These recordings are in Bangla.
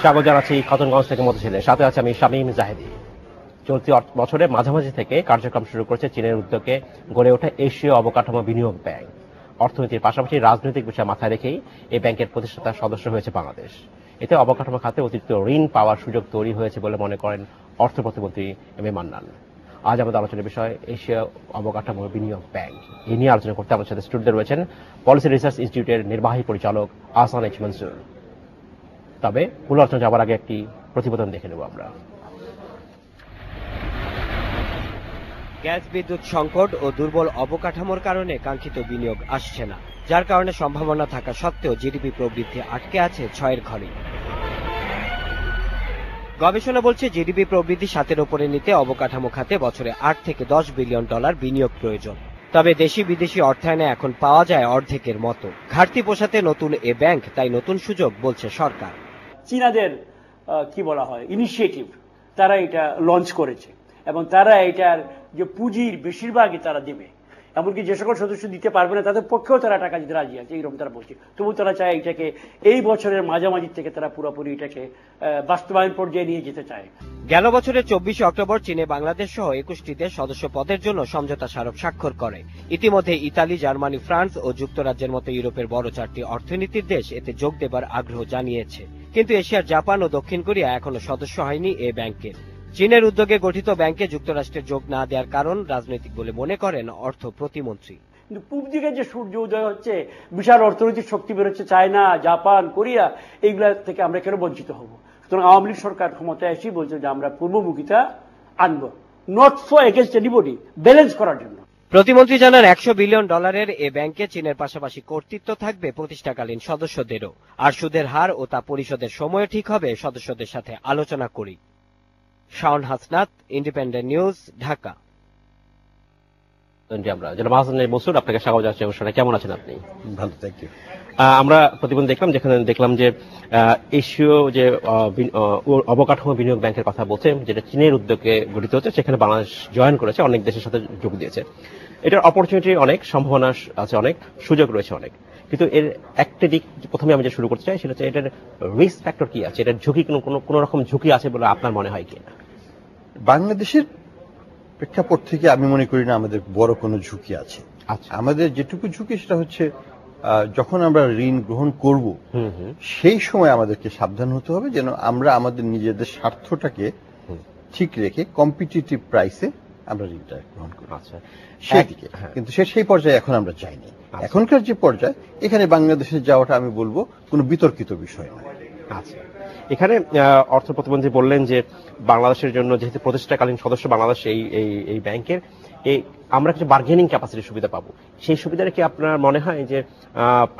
স্বাগত জানাচ্ছি কতনগঞ্জ থেকে মতিঝিলে। সাথে আছে আমি শামীম জাহেদি। চলতি বছরের মাঝামাঝি থেকে কার্যক্রম শুরু করেছে চীনের উদ্যোগে গড়ে ওঠা এশীয় অবকাঠামো বিনিয়োগ ব্যাংক। অর্থনীতির পাশাপাশি রাজনৈতিক বিষয় মাথায় রেখেই এই ব্যাংকের প্রতিষ্ঠাতা সদস্য হয়েছে বাংলাদেশ। এতে অবকাঠামো খাতে অতিরিক্ত ঋণ পাওয়ার সুযোগ তৈরি হয়েছে বলে মনে করেন অর্থ প্রতিমন্ত্রী এম এ মান্নান। আজ আমাদের আলোচনার বিষয় এশীয় অবকাঠামো বিনিয়োগ ব্যাংক। এই নিয়ে আলোচনা করতে আমার সাথে স্টুডিওতে রয়েছেন পলিসি রিসার্চ ইনস্টিটিউটের নির্বাহী পরিচালক আহসান এইচ মনসুর। তবে মূল আলোচনা যাওয়ার আগে একটি প্রতিবেদন দেখে নেব আমরা। গ্যাস বিদ্যুৎ সংকট ও দুর্বল অবকাঠামোর কারণে কাঙ্ক্ষিত বিনিয়োগ আসছে না, যার কারণে সম্ভাবনা থাকা সত্ত্বেও জিডিপি প্রবৃদ্ধি আটকে আছে 6-এর ঘরে। গবেষণা বলছে জিডিপি প্রবৃদ্ধি 7-এর উপরে নিতে অবকাঠামো খাতে বছরে 8 থেকে 10 বিলিয়ন ডলার বিনিয়োগ প্রয়োজন। তবে দেশি বিদেশি অর্থায়নে এখন পাওয়া যায় অর্ধেকের মতো। ঘাটতি পোষাতে নতুন এ ব্যাংক তাই নতুন সুযোগ বলছে সরকার। চীনাদের কি বলা হয় ইনিশিয়েটিভ, তারা এটা লঞ্চ করেছে এবং তারা এটার যে পুঁজির বেশিরভাগই তারা দেবে, এমনকি যে সকল সদস্য দিতে পারবে না তাদের পক্ষেও তারা টাকা দিতে রাজি আছে, এইরকম তারা বলছে। তবু তারা চায় এটাকে এই বছরের মাঝামাঝি থেকে তারা পুরোপুরি এটাকে বাস্তবায়ন পর্যায়ে নিয়ে যেতে চায়। গেল বছরের 24 অক্টোবর চীনে বাংলাদেশ সহ 21টি দেশ সদস্য পদের জন্য সমঝোতা স্মারক স্বাক্ষর করে। ইতিমধ্যে ইতালি, জার্মানি, ফ্রান্স ও যুক্তরাজ্যের মতো ইউরোপের বড় 4টি অর্থনীতির দেশ এতে যোগ দেবার আগ্রহ জানিয়েছে। কিন্তু এশিয়ার জাপান ও দক্ষিণ কোরিয়া এখনো সদস্য হয়নি এ ব্যাংকের। চীনের উদ্যোগে গঠিত ব্যাংকে যুক্তরাষ্ট্রের যোগ না দেওয়ার কারণ রাজনৈতিক বলে মনে করেন অর্থ প্রতিমন্ত্রী। কিন্তু পূব দিকে যে সূর্য উদয় হচ্ছে, বিশাল অর্থনৈতিক শক্তি বেরোচ্ছে, চায়না, জাপান, কোরিয়া, এইগুলা থেকে আমরা কেন বঞ্চিত হব? সুতরাং আওয়ামী লীগ সরকার ক্ষমতায় এসেই বলছে যে আমরা পূর্বমুখিতা আনবো, not for against anybody, balance করার জন্য। প্রতিমন্ত্রী জানান 100 বিলিয়ন ডলারের এ ব্যাংকে চীনের পাশাপাশি কর্তৃত্ব থাকবে প্রতিষ্ঠাকালীন সদস্যদেরও, আর সুদের হার ও তা পরিশোধের সময় ঠিক হবে সদস্যদের সাথে আলোচনা করি। Shaon Hasnat, independent news, Dhaka. আমরা জনাব আহসান এইচ মনসুর, আপনাকে স্বাগত জানাচ্ছি অনুষ্ঠানে। কেমন আছেন আপনি? ভালো, থ্যাংক ইউ। আমরা প্রতিবেদন দেখলাম, যেখানে দেখলাম যে এশীয় যে অবকাঠামো বিনিয়োগ ব্যাংকের কথা বলছে, যেটা চীনের উদ্যোগে গঠিত হচ্ছে, সেখানে বাংলাদেশ জয়েন করেছে, অনেক দেশের সাথে যোগ দিয়েছে। এটার অপরচুনিটি অনেক, সম্ভাবনা আছে অনেক, সুযোগ রয়েছে অনেক। কিন্তু এর একটা দিক প্রথমে আমি যে শুরু করতে চাই সেটা হচ্ছে এটার রিস্ক ফ্যাক্টর কি আছে, এটার ঝুঁকি কোন রকম ঝুঁকি আছে বলে আপনার মনে হয় কিনা? বাংলাদেশের প্রেক্ষাপট থেকে আমি মনে করি না আমাদের বড় কোনো ঝুঁকি আছে। আমাদের যেটুকু ঝুঁকি সেটা হচ্ছে যখন আমরা ঋণ গ্রহণ করব সেই সময় আমাদেরকে সাবধান হতে হবে যেন আমরা আমাদের নিজেদের স্বার্থটাকে ঠিক রেখে কম্পিটিটিভ প্রাইসে আমরা ঋণটা গ্রহণ করি। সেই দিকে কিন্তু সেই পর্যায়ে এখন আমরা যাইনি। এখনকার যে পর্যায়ে, এখানে বাংলাদেশের যাওয়াটা আমি বলবো কোনো বিতর্কিত বিষয় নয়। আচ্ছা, এখানে অর্থ প্রতিমন্ত্রী বললেন যে বাংলাদেশের জন্য যেহেতু প্রতিষ্ঠাকালীন সদস্য বাংলাদেশ এই ব্যাংকের, আমরা কিছু বার্গেনিং ক্যাপাসিটির সুবিধা পাবো। সেই সুবিধাটা কি আপনার মনে হয় যে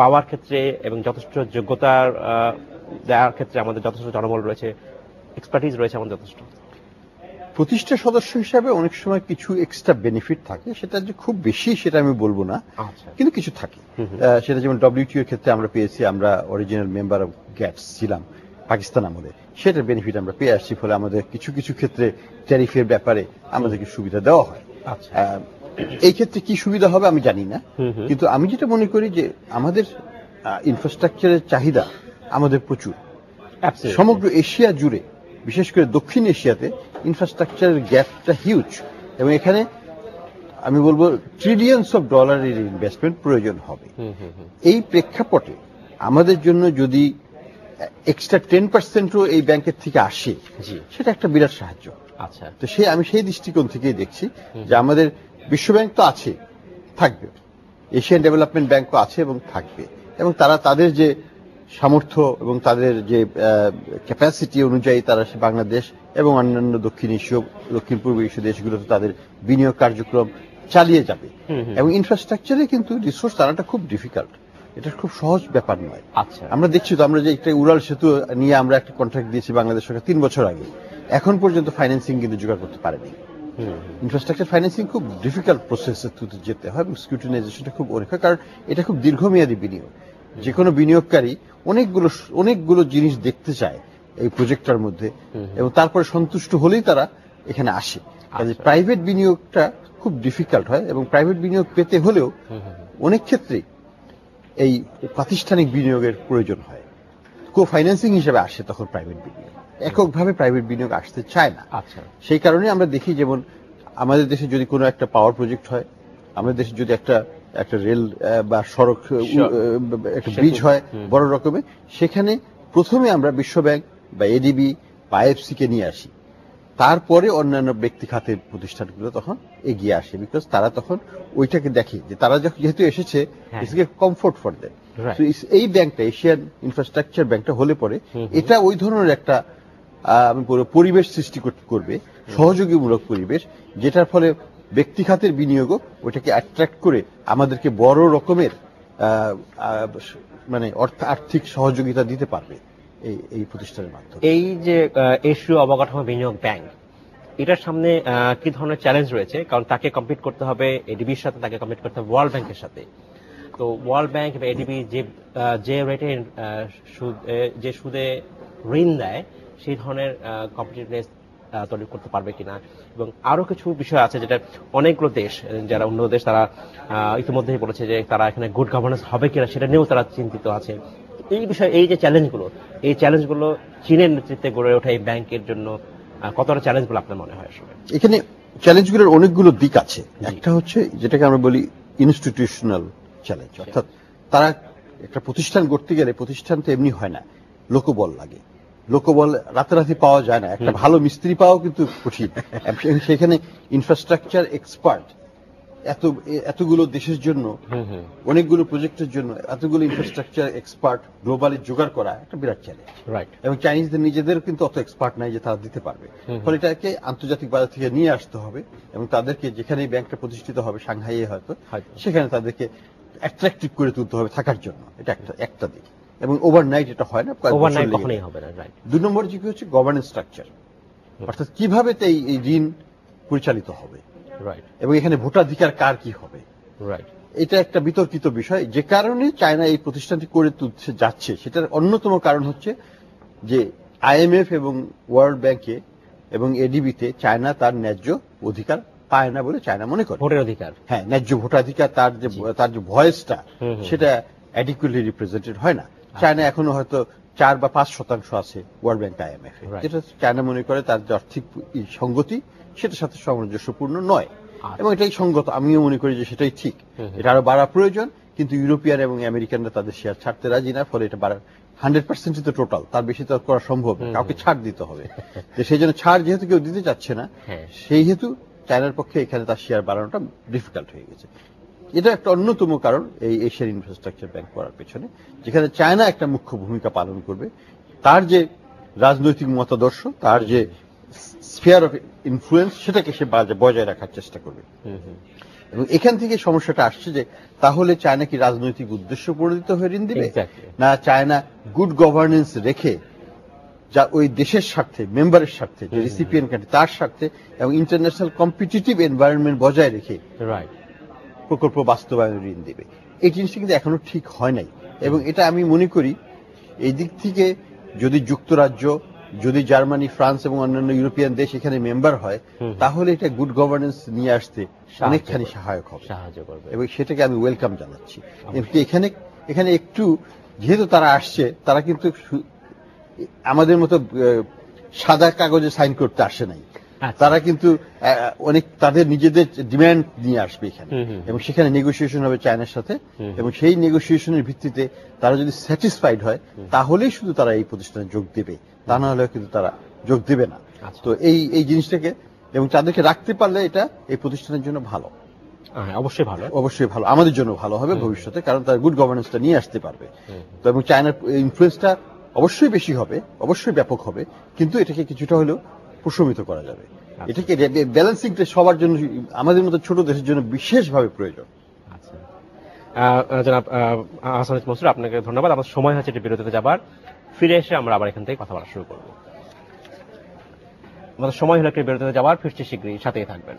পাওয়ার ক্ষেত্রে এবং যথেষ্ট যোগ্যতার দেওয়ার ক্ষেত্রে আমাদের যথেষ্ট জনবল রয়েছে, এক্সপার্টিজ রয়েছে আমাদের যথেষ্ট? প্রতিষ্ঠা সদস্য হিসাবে অনেক সময় কিছু এক্সট্রা বেনিফিট থাকে, সেটা যে খুব বেশি সেটা আমি বলবো না, কিন্তু কিছু থাকে। সেটা যেমন ডব্লিউটিও এর ক্ষেত্রে আমরা পেয়েছি, আমরা অরিজিনাল মেম্বার অফ গ্যাটস ছিলাম পাকিস্তান আমলে, সেটার বেনিফিট আমরা পেয়ে আসছি। ফলে আমাদের কিছু কিছু ক্ষেত্রে ট্যারিফের ব্যাপারে আমাদেরকে সুবিধা দেওয়া হয়। এই ক্ষেত্রে কি সুবিধা হবে আমি জানি না, কিন্তু আমি যেটা মনে করি যে আমাদের ইনফ্রাস্ট্রাকচারের চাহিদা আমাদের প্রচুর। সমগ্র এশিয়া জুড়ে, বিশেষ করে দক্ষিণ এশিয়াতে ইনফ্রাস্ট্রাকচারের গ্যাপটা হিউজ, এবং এখানে আমি বলবো ট্রিলিয়নস অফ ডলারের ইনভেস্টমেন্ট প্রয়োজন হবে। এই প্রেক্ষাপটে আমাদের জন্য যদি এক্সট্রা 10%ও এই ব্যাংকের থেকে আসে, সেটা একটা বিরাট সাহায্য। আচ্ছা, তো আমি সেই দৃষ্টিকোণ থেকেই দেখছি যে আমাদের বিশ্বব্যাংক তো আছে, থাকবে, এশিয়ান ডেভেলপমেন্ট ব্যাংকও আছে এবং থাকবে, এবং তারা তাদের যে সামর্থ্য এবং তাদের যে ক্যাপাসিটি অনুযায়ী তারা বাংলাদেশ এবং অন্যান্য দক্ষিণ পূর্ব এশীয় দেশগুলোতে তাদের বিনিয়োগ কার্যক্রম চালিয়ে যাবে। এবং ইনফ্রাস্ট্রাকচারে কিন্তু রিসোর্স আনাটা খুব ডিফিকাল্ট, এটা খুব সহজ ব্যাপার নয়। আচ্ছা, আমরা দেখছি তো, আমরা যে একটা উড়াল সেতু নিয়ে আমরা একটা কন্ট্রাক্ট দিয়েছি বাংলাদেশ সরকার 3 বছর আগে, এখন পর্যন্ত ফাইন্যান্সিং কিন্তু জোগাড় করতে পারেনি। ইনফ্রাস্ট্রাকচার ফাইন্যান্সিং খুব ডিফিকাল্ট প্রসেসের থ্রুতে যেতে হয় এবং স্ক্রুটিনাইজেশনটা খুব অনেক হয়, কারণ এটা খুব দীর্ঘমেয়াদী বিনিয়োগ। যে কোনো বিনিয়োগকারী অনেকগুলো জিনিস দেখতে চায় এই প্রজেক্টটার মধ্যে, এবং তারপরে সন্তুষ্ট হলেই তারা এখানে আসে। কাজে প্রাইভেট বিনিয়োগটা খুব ডিফিকাল্ট হয়, এবং প্রাইভেট বিনিয়োগ পেতে হলেও অনেক ক্ষেত্রে এই প্রাতিষ্ঠানিক বিনিয়োগের প্রয়োজন হয়। কো ফাইন্যান্সিং হিসেবে আসে তখন প্রাইভেট বিনিয়োগ, এককভাবে প্রাইভেট বিনিয়োগ আসতে চায় না। আচ্ছা, সেই কারণে আমরা দেখি যেমন আমাদের দেশে যদি কোনো একটা পাওয়ার প্রজেক্ট হয়, আমাদের দেশে যদি একটা রেল বা সড়ক একটা ব্রিজ হয় বড় রকমের, সেখানে প্রথমে আমরা বিশ্বব্যাংক বা এডিবি বা আইএফসি কে নিয়ে আসি, তারপরে অন্যান্য ব্যক্তি খাতের প্রতিষ্ঠানগুলো তখন এগিয়ে আসে, বিকজ তারা তখন ওইটাকে দেখে যে তারা যেহেতু এসেছে, কমফোর্ট ফর দেম। এই ব্যাংকটা, এশিয়ান ইনফ্রাস্ট্রাকচার ব্যাংকটা হলে পরে এটা ওই ধরনের একটা আমি বলবো পরিবেশ সৃষ্টি করবে, সহযোগীমূলক পরিবেশ, যেটার ফলে ব্যক্তি খাতের বিনিয়োগও ওইটাকে অ্যাট্রাক্ট করে আমাদেরকে বড় রকমের মানে আর্থিক সহযোগিতা দিতে পারবে এই প্রতিষ্ঠানের মাধ্যমে। এই যে এশীয় অবকাঠামো বিনিয়োগ ব্যাংক, এটার সামনে কি ধরনের চ্যালেঞ্জ রয়েছে? কারণ তাকে কম্পিট করতে হবে এডিবির সাথে, তাকে কম্পিট করতে হবে ওয়ার্ল্ড ব্যাংকের সাথে। তো ওয়ার্ল্ড ব্যাংক বা এডিবি যে রেটে যে সুদে ঋণ দেয়, সেই ধরনের কম্পিটিটিভনেস তৈরি করতে পারবে কিনা, এবং আরো কিছু বিষয় আছে যেটা অনেকগুলো দেশ, যারা উন্নত দেশ, তারা ইতিমধ্যেই বলেছে যে তারা এখানে গুড গভর্নেন্স হবে কিনা সেটা নিয়েও তারা চিন্তিত আছে। এই বিষয়ে এই যে চ্যালেঞ্জগুলো চীনের নেতৃত্বে গড়ে ওঠা এই ব্যাংকের জন্য কতটা চ্যালেঞ্জ বলে আপনার মনে হয়? আসলে এখানে চ্যালেঞ্জগুলোর অনেকগুলো দিক আছে। একটা হচ্ছে যেটাকে আমরা বলি ইনস্টিটিউশনাল চ্যালেঞ্জ, অর্থাৎ তারা একটা প্রতিষ্ঠান গড়তে গেলে, প্রতিষ্ঠান তো এমনি হয় না, লোকবল লাগে। লোকবল রাতারাতি পাওয়া যায় না, একটা ভালো মিস্ত্রি পাওয়া কিন্তু কঠিন। সেখানে ইনফ্রাস্ট্রাকচার এক্সপার্ট এতগুলো দেশের জন্য, অনেকগুলো প্রজেক্টের জন্য এতগুলো ইনফ্রাস্ট্রাকচার এক্সপার্ট গ্লোবালি জোগাড় করা একটা বিরাট চ্যালেঞ্জ। রাইট। এবং চাইনিজদের নিজেদের কিন্তু অত এক্সপার্ট নাই যে তারা দিতে পারবে, ফলে এটাকে আন্তর্জাতিক বাজার থেকে নিয়ে আসতে হবে এবং তাদেরকে যেখানে ব্যাংকটা প্রতিষ্ঠিত হবে, সাংহাইয়ে হয়তো, সেখানে তাদেরকে অ্যাট্রাক্টিভ করে তুলতে হবে থাকার জন্য। এটা একটা দিক, এবং ওভারনাইট এটা হয় না, ওভারনাইট কখনোই হবে না। রাইট। 2 নম্বর দিক হচ্ছে গভর্নেন্স স্ট্রাকচার, অর্থাৎ কিভাবে এই ঋণ পরিচালিত হবে, রাইট, এবং এখানে ভোটাধিকার কার কি হবে। রাইট। এটা একটা বিতর্কিত বিষয়, যে কারণে চায়না এই প্রতিষ্ঠানটি করে তুলতে যাচ্ছে। সেটার অন্যতম কারণ হচ্ছে যে আইএমএফ এবং ওয়ার্ল্ড ব্যাংকে এবং এডিবিতে চায়না তার ন্যায্য অধিকার পায় না বলে চায়না মনে করে। ভোটের অধিকার, হ্যাঁ, ন্যায্য ভোটাধিকার, তার যে ভয়েসটা, সেটা অ্যাডিকুয়েটলি রিপ্রেজেন্টেড হয় না। চায়না এখনো হয়তো 4 বা 5% আছে ওয়ার্ল্ড ব্যাংক আইএমএফ, যেটা চায়না মনে করে তার যে আর্থিক সঙ্গতি সেটার সাথে সামঞ্জস্যপূর্ণ নয়, এবং এটাই সঙ্গত। আমিও মনে করি যে সেটাই ঠিক, এটা আরো বাড়া প্রয়োজন, কিন্তু ইউরোপিয়ান এবং আমেরিকানরা তাদের শেয়ার ছাড়তে রাজি না, ফলে এটা বাড়ার 100% তো টোটাল, তার বেশি তো করা সম্ভব না, কাউকে ছাড় দিতে হবে। সেই জন্য ছাড় যেহেতু কেউ দিতে চাচ্ছে না, সেই হেতু চায়নার পক্ষে এখানে তার শেয়ার বাড়ানোটা ডিফিকাল্ট হয়ে গেছে। এটা একটা অন্যতম কারণ এই এশিয়ান ইনফ্রাস্ট্রাকচার ব্যাংক করার পেছনে, যেখানে চায়না একটা মুখ্য ভূমিকা পালন করবে। তার যে রাজনৈতিক মতাদর্শ, তার যে স্ফিয়ার অফ ইনফ্লুয়েন্স, সেটাকে সে বজায় রাখার চেষ্টা করবে। এবং এখান থেকে সমস্যাটা আসছে যে তাহলে চায়না কি রাজনৈতিক উদ্দেশ্য প্রণোদিত হয়ে ঋণ দিবে, না চায়না গুড গভর্নেন্স রেখে, যা ওই দেশের স্বার্থে, মেম্বারের স্বার্থে, যে রিসিপিয়েন্ট কান্ট্রি তার স্বার্থে, এবং ইন্টারন্যাশনাল কম্পিটিটিভ এনভায়রনমেন্ট বজায় রেখে প্রকল্প বাস্তবায়ন ঋণ দেবে। এই জিনিসটা কিন্তু এখনো ঠিক হয় নাই, এবং এটা আমি মনে করি এই দিক থেকে যদি যুক্তরাজ্য, যদি জার্মানি, ফ্রান্স এবং অন্যান্য ইউরোপিয়ান দেশ এখানে মেম্বার হয়, তাহলে এটা গুড গভর্নেন্স নিয়ে আসতে অনেকখানি সহায়ক হবে, সাহায্য করবে, এবং সেটাকে আমি ওয়েলকাম জানাচ্ছি। এখানে একটু যেহেতু তারা আসছে, তারা কিন্তু আমাদের মতো সাদা কাগজে সাইন করতে আসে নাই, তারা কিন্তু অনেক তাদের নিজেদের ডিমান্ড নিয়ে আসবে এখানে, এবং সেখানে নেগোসিয়েশন হবে চায়নার সাথে, এবং সেই নেগোসিয়েশনের ভিত্তিতে তারা যদি স্যাটিসফাইড হয়, তাহলেই শুধু তারা এই প্রতিষ্ঠানে যোগ দেবে, তা না হলে কিন্তু তারা যোগ দেবে না। তো এই জিনিসটাকে এবং তাদেরকে রাখতে পারলে এটা এই প্রতিষ্ঠানের জন্য ভালো, অবশ্যই ভালো, অবশ্যই ভালো, আমাদের জন্য ভালো হবে ভবিষ্যতে, কারণ তারা গুড গভর্নেন্সটা নিয়ে আসতে পারবে। তো এবং চায়নার ইনফ্লুয়েন্সটা অবশ্যই বেশি হবে, অবশ্যই ব্যাপক হবে, কিন্তু এটাকে কিছুটা হলেও প্রশমিত করা যাবে। এটাকে ব্যালেন্সিংটা সবার জন্য, আমাদের মতো ছোট দেশের জন্য বিশেষভাবে প্রয়োজন। জনাব আহসানুল মনসুর, আপনাকে ধন্যবাদ। আমার সময় হচ্ছে এটা বিরতিতে যাবার, ফিরে এসে আমরা আবার এখান থেকে কথা বলা শুরু করব। আমাদের সময় হলো একটা বিরতিতে যাবার, ফিরছি শীঘ্রই, সাথেই থাকবেন।